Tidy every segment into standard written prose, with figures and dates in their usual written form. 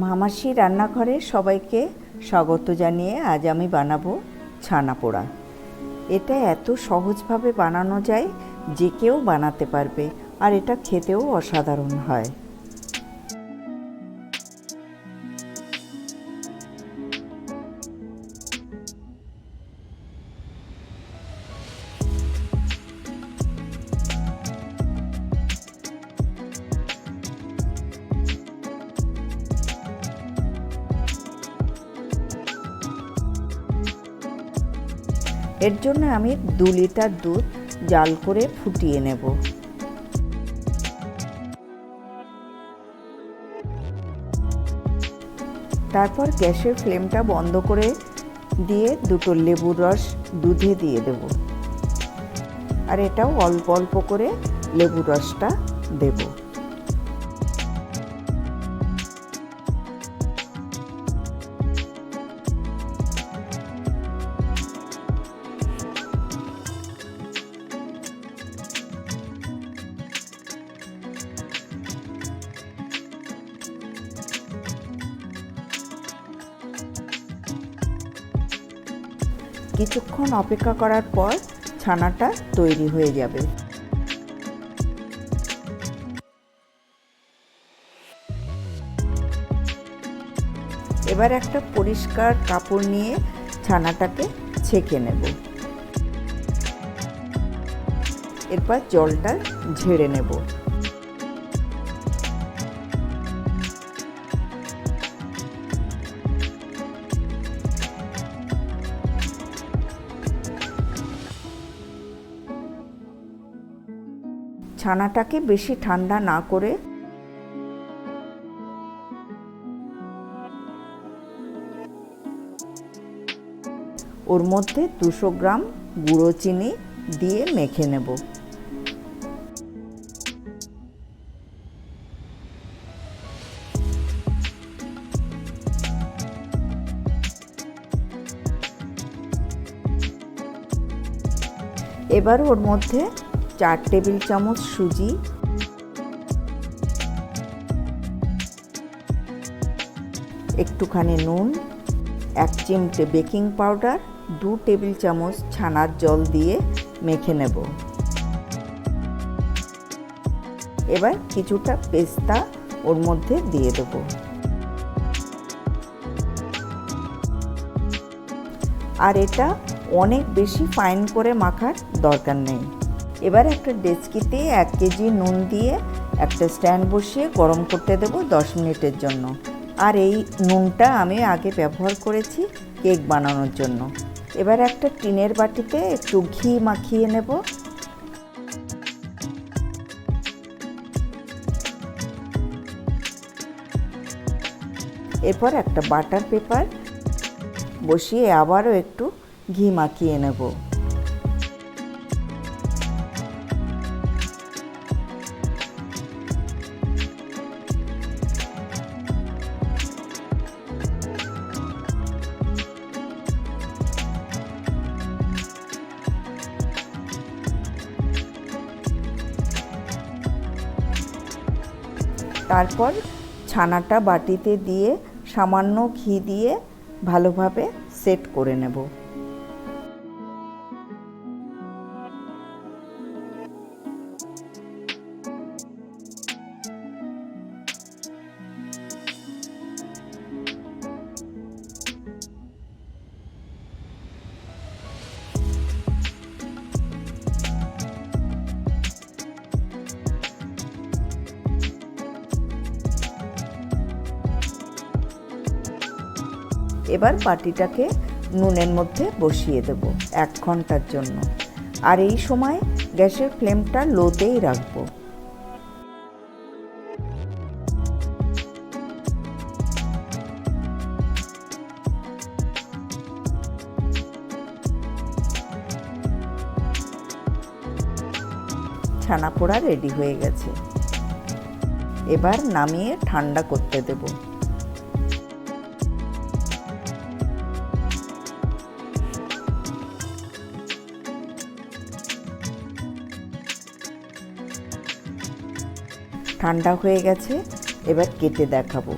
মামাসি রান্নাঘরে সবাইকে স্বাগত জানিয়ে আজ আমি বানাবো ছানা পোড়া। এটা এত সহজভাবে বানানো যায় যে কেউ বানাতে পারবে, আর এটা খেতেও অসাধারণ হয়। এর জন্য আমি 2 লিটার দুধ জাল করে ফুটিয়ে নেব। তারপর গ্যাসের ফ্লেমটা বন্ধ করে দিয়ে দুটো লেবুর রস দুধে দিয়ে দেব, আর এটাও অল্প অল্প করে লেবুর রসটা দেব। কিছুক্ষণ অপেক্ষা করার পর ছানাটা তৈরি হয়ে যাবে। এবার একটা পরিষ্কার কাপড় নিয়ে ছানাটাকে ছেঁকে নেব। এরপর জলটা ঝেড়ে নেব। ছানাটাকে বেশি ঠান্ডা না করে ওর মধ্যে 200 গ্রাম গুঁড়ো চিনি দিয়ে মেখে নেব। এবার ওর মধ্যে 4 টেবিল চামচ সুজি, একটুখানি নুন, 1 চিমটে বেকিং পাউডার, 2 টেবিল চামচ ছানার জল দিয়ে মেখে নেব। এবার কিছুটা পেস্তা ওর মধ্যে দিয়ে দেব। আর এটা অনেক বেশি ফাইন করে মাখার দরকার নেই। এবার একটা ডেচকিতে 1 কেজি নুন দিয়ে একটা স্ট্যান্ড বসিয়ে গরম করতে দেব 10 মিনিটের জন্য। আর এই নুনটা আমি আগে ব্যবহার করেছি কেক বানানোর জন্য। এবার একটা টিনের বাটিতে একটু ঘি মাখিয়ে নেব। এরপর একটা বাটার পেপার বসিয়ে আবারও একটু ঘি মাখিয়ে নেব। তারপর ছানাটা বাটিতে দিয়ে সামান্য ঘি দিয়ে ভালোভাবে সেট করে নেব। এবার বাটিটাকে নুনের মধ্যে বসিয়ে দেব 1 ঘন্টার জন্য। আর এই সময় গ্যাসের ফ্লেমটা লোতেই রাখবো। ছানা পোড়া রেডি হয়ে গেছে। এবার নামিয়ে ঠান্ডা করতে দেব। ঠান্ডা হয়ে গেছে, এবার কেটে দেখাবো।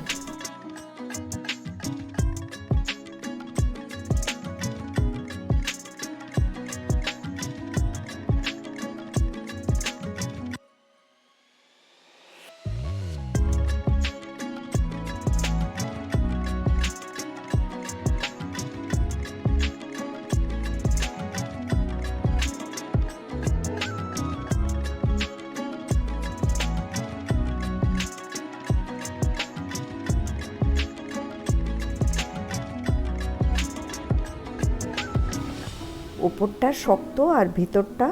উপরটা শক্ত আর ভিতরটা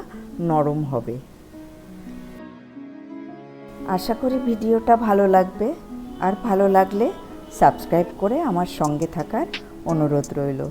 নরম হবে। আশা করি ভিডিওটা ভালো লাগবে, আর ভালো লাগলে সাবস্ক্রাইব করে আমার সঙ্গে থাকার অনুরোধ রইল।